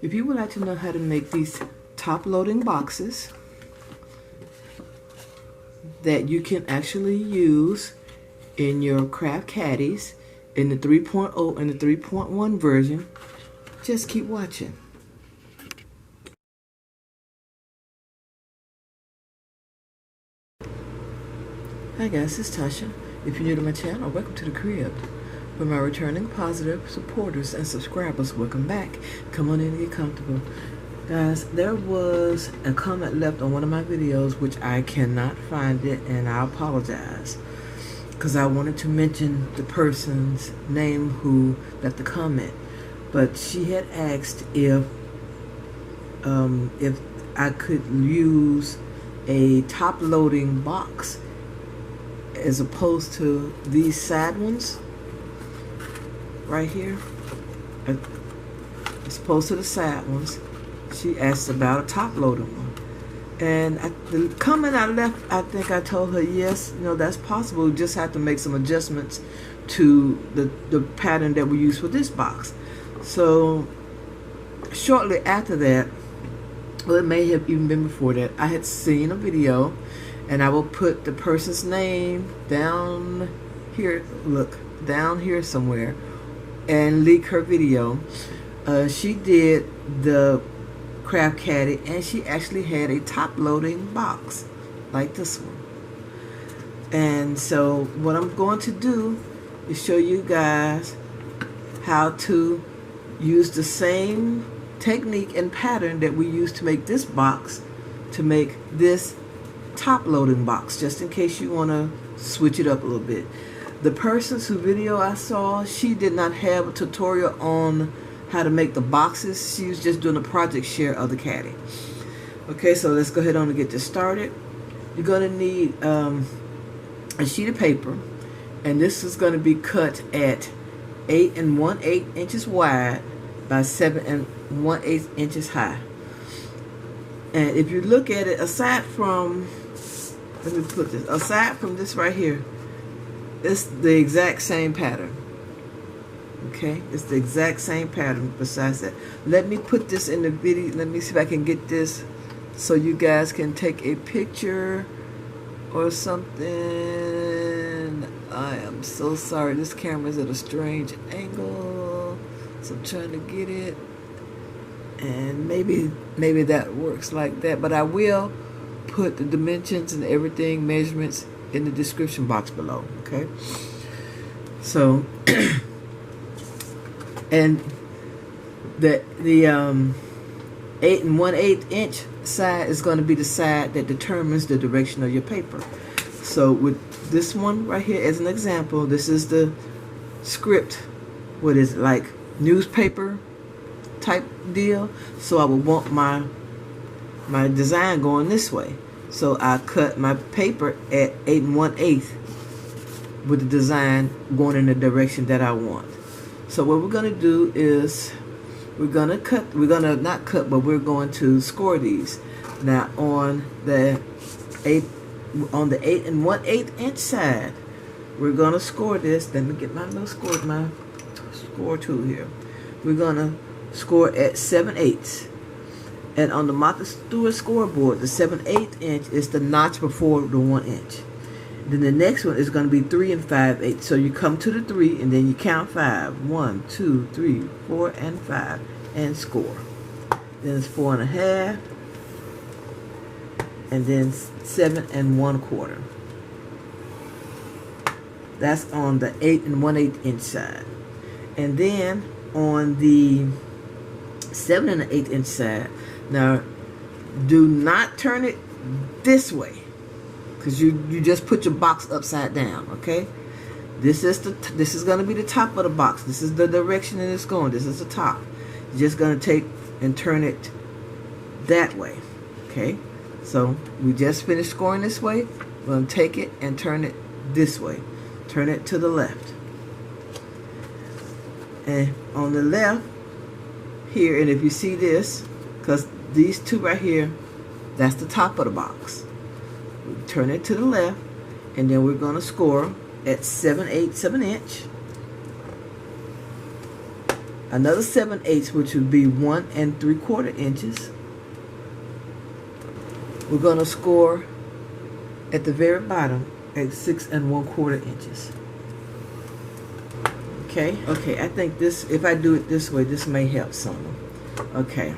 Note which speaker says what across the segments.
Speaker 1: If you would like to know how to make these top loading boxes that you can actually use in your craft caddies in the 3.0 and the 3.1 version, just keep watching. Hi guys, it's Tasha. If you're new to my channel, welcome to the crib. For my returning positive supporters and subscribers, welcome back. Come on in and get comfortable. Guys, there was a comment left on one of my videos which I cannot find it, and I apologize because I wanted to mention the person's name who left the comment. But she had asked if I could use a top loading box as opposed to these side ones right here, as opposed to the side ones. She asked about a top loading one, and the comment I left, I think I told her yes, that's possible. We just have to make some adjustments to the pattern that we use for this box. So shortly after that, well, it may have even been before that, I had seen a video, and I will put the person's name down here, look, down here somewhere, and link her video. She did the craft caddy, and she actually had a top loading box like this one. And so what I'm going to do is show you guys how to use the same technique and pattern that we used to make this box to make this top loading box, just in case you want to switch it up a little bit. The person's whose video I saw, she did not have a tutorial on how to make the boxes. She was just doing a project share of the caddy. Okay, so let's go ahead on and get this started. You're going to need a sheet of paper, and this is going to be cut at 8 1/8 inches wide by 7 1/8 inches high. And if you look at it, aside from this right here, it's the exact same pattern. Okay, it's the exact same pattern. Besides that, let me put this in the video. Let me see if I can get this so you guys can take a picture or something. I am so sorry, this camera is at a strange angle, so I'm trying to get it, and maybe that works like that. But I will put the dimensions and everything, measurements, in the description box below. Okay, so and the 8 1/8 inch side is going to be the side that determines the direction of your paper. So with this one right here as an example, this is the script, what is it, like newspaper type deal. So I would want my design going this way. So I cut my paper at 8 1/8 with the design going in the direction that I want. So what we're going to do is we're going to score these. Now on the 8 1/8 inch side, we're going to score this. Let me get my little score tool here. We're going to score at 7/8. And on the Martha Stewart scoreboard, the 7/8 inch is the notch before the 1 inch. Then the next one is going to be 3 5/8. So you come to the 3 and then you count 5. 1, 2, 3, 4, and 5, and score. Then it's 4 1/2, and then 7 1/4. That's on the 8 1/8 inch side. And then on the 7 1/8 inch side, now do not turn it this way, because you just put your box upside down. Okay, this is going to be the top of the box. This is the direction that it's going. This is the top. You're just going to take and turn it that way. Okay, so we just finished scoring this way. We're going to take it and turn it this way. Turn it to the left. And on the left here, and if you see this, because these two right here, that's the top of the box. We turn it to the left, and then we're going to score at 7/8 inch. another 7/8, which would be 1 3/4 inches. We're going to score at the very bottom at 6 1/4 inches. Okay, I think this, if I do it this way, this may help some. Okay,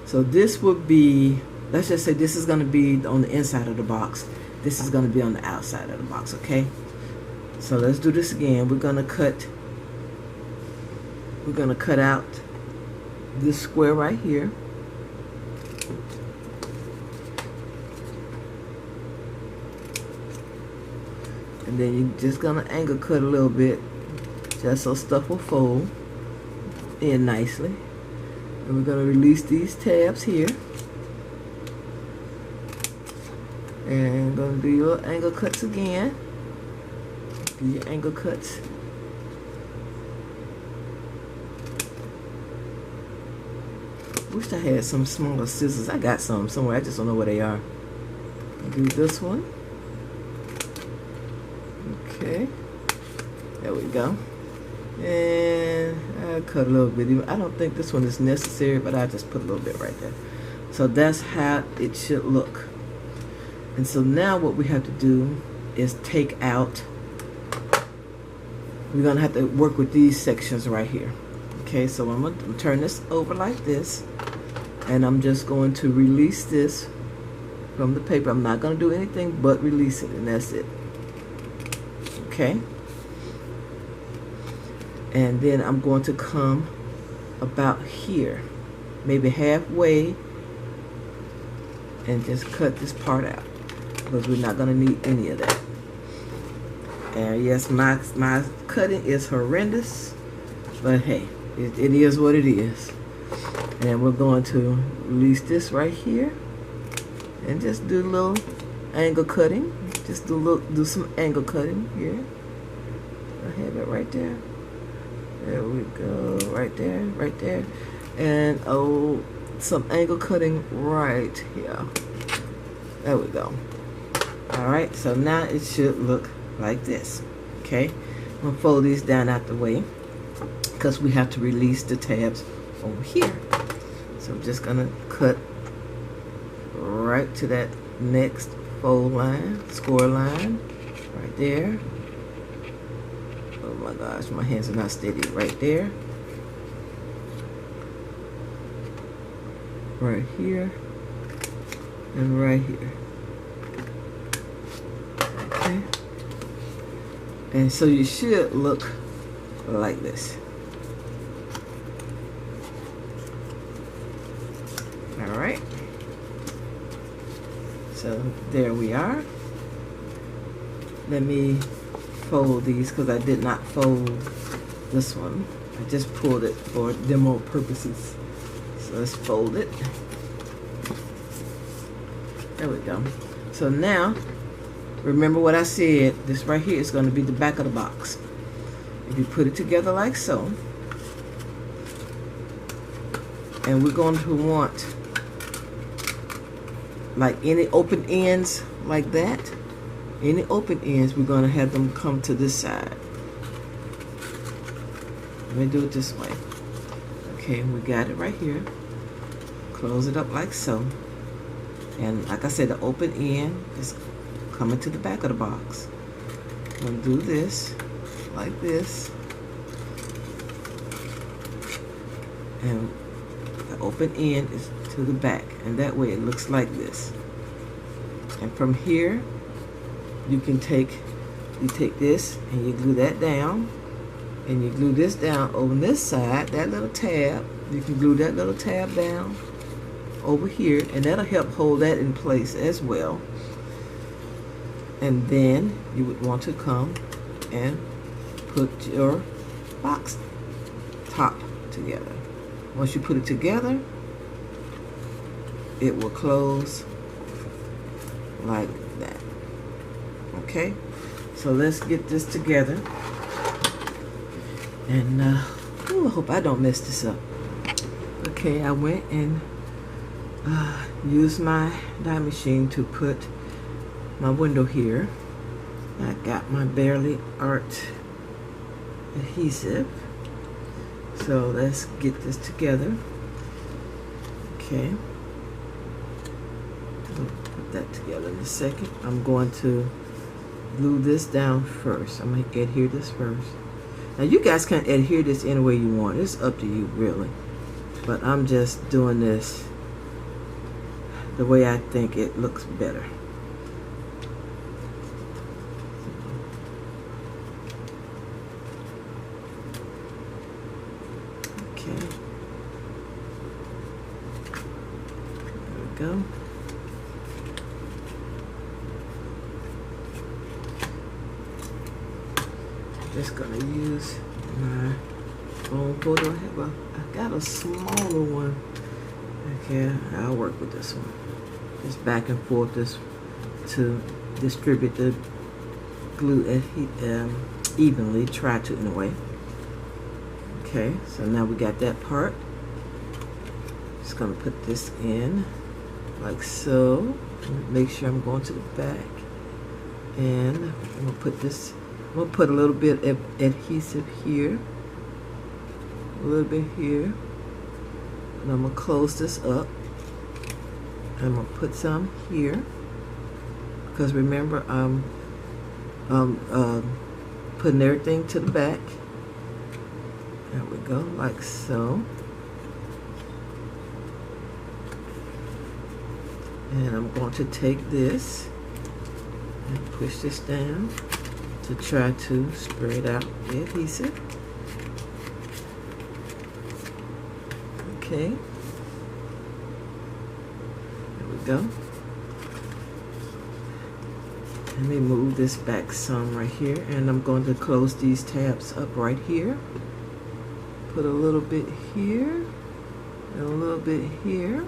Speaker 1: so this would be, let's just say this is going to be on the inside of the box. This is going to be on the outside of the box, okay? So let's do this again. We're going to cut out this square right here. And then you're just going to angle cut a little bit, just so stuff will fold in nicely. And we're going to release these tabs here. And going to do your angle cuts again. Do your angle cuts. Wish I had some smaller scissors. I got some somewhere. I just don't know where they are. Do this one. Okay. There we go. And I'll cut a little bit. I don't think this one is necessary, but I just put a little bit right there. So that's how it should look. And so now what we have to do is take out, we're going to have to work with these sections right here. Okay, so I'm going to turn this over like this, and I'm just going to release this from the paper. I'm not going to do anything but release it, and that's it. Okay. And then I'm going to come about here, maybe halfway, and just cut this part out, because we're not going to need any of that. And yes, my cutting is horrendous, but hey, it is what it is. And we're going to release this right here, and just do a little angle cutting. Just do some angle cutting here. I have it right there. There we go, right there, and oh, some angle cutting right here. There we go. All right, so now it should look like this. Okay, I'm gonna fold these down out the way because we have to release the tabs over here. So I'm just gonna cut right to that next fold line, score line, right there. Oh my gosh, my hands are not steady. Right there. Right here. And right here. Okay. And so you should look like this. Alright. So there we are. Let me fold these because I did not fold this one. I just pulled it for demo purposes. So let's fold it. There we go. So now, remember what I said, this right here is going to be the back of the box. If you put it together like so, and we're going to want like any open ends like that. Any open ends, we're going to have them come to this side. Let me do it this way. Okay, we got it right here. Close it up like so. And like I said, the open end is coming to the back of the box. I'm going to do this like this. And the open end is to the back. And that way it looks like this. And from here, you take this and you glue that down, and you glue this down over this side, that little tab. You can glue that little tab down over here, and that'll help hold that in place as well. And then you would want to come and put your box top together. Once you put it together, it will close like that. Okay, so let's get this together. And I hope I don't mess this up. Okay, I went and used my die machine to put my window here. I got my Barely Art adhesive. So So let's get this together. Okay. I'll put that together in a second. I'm going to glue this down first. I'm going to adhere this first. Now you guys can adhere this any way you want. It's up to you really. But I'm just doing this the way I think it looks better. Okay. There we go. Just gonna use my phone photo. I got a smaller one. Okay, I'll work with this one. Just back and forth this to distribute the glue evenly. Try to anyway. Okay, so now we got that part. Just gonna put this in like so. Make sure I'm going to the back, and I'm gonna put this. I'm going to put a little bit of adhesive here, a little bit here, and I'm going to close this up. I'm going to put some here, because remember I'm putting everything to the back. There we go, like so. And I'm going to take this and push this down to try to spread out the adhesive. Okay. There we go. Let me move this back some right here, and I'm going to close these tabs up right here. Put a little bit here, and a little bit here.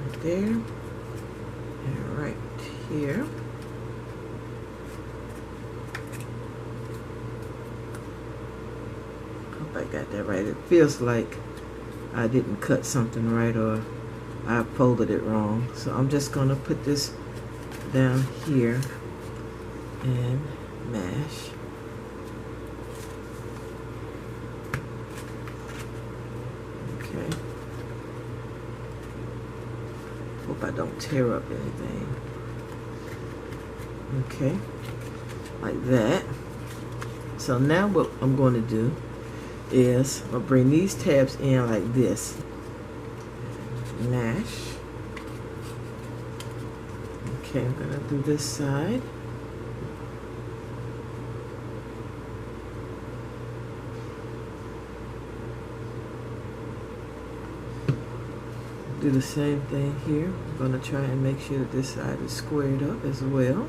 Speaker 1: Right there. And right here. Hope I got that right. It feels like I didn't cut something right, or I folded it wrong. So I'm just going to put this down here and mash. Okay. Hope I don't tear up anything. Okay, like that. So now what I'm going to do is I'll bring these tabs in like this. Mash. Okay, I'm going to do this side. Do the same thing here. I'm going to try and make sure that this side is squared up as well.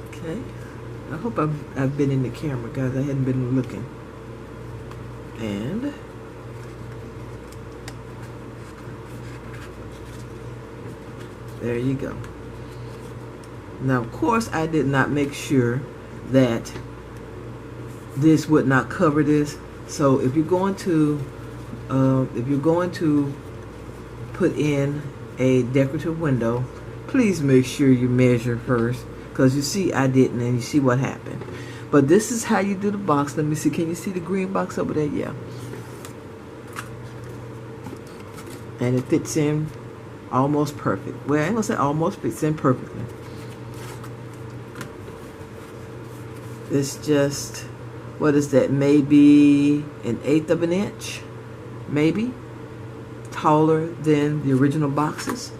Speaker 1: Okay. I hope I've been in the camera, guys. I hadn't been looking. And there you go. Now, of course, I did not make sure that this would not cover this. So if you're going to put in a decorative window, please make sure you measure first, because you see I didn't, and you see what happened. But this is how you do the box. Let me see. Can you see the green box over there? Yeah. And it fits in almost perfect. Well, I ain't gonna say almost, fits in perfectly. It's just, what is that? Maybe 1/8 of an inch, maybe taller than the original boxes,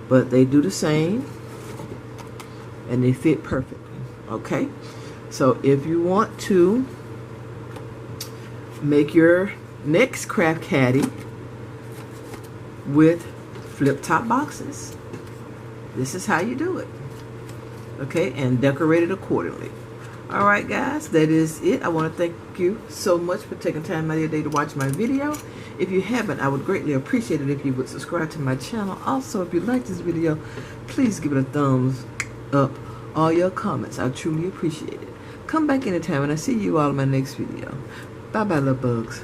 Speaker 1: but they do the same, and they fit perfectly. Okay, so if you want to make your next craft caddy with flip top boxes, this is how you do it. Okay, and decorate it accordingly. All right, guys, that is it. I want to thank you so much for taking time out of your day to watch my video. If you haven't, I would greatly appreciate it if you would subscribe to my channel. Also, if you like this video, please give it a thumbs up. All your comments, I truly appreciate it. Come back anytime, and I see you all in my next video. Bye bye, love bugs.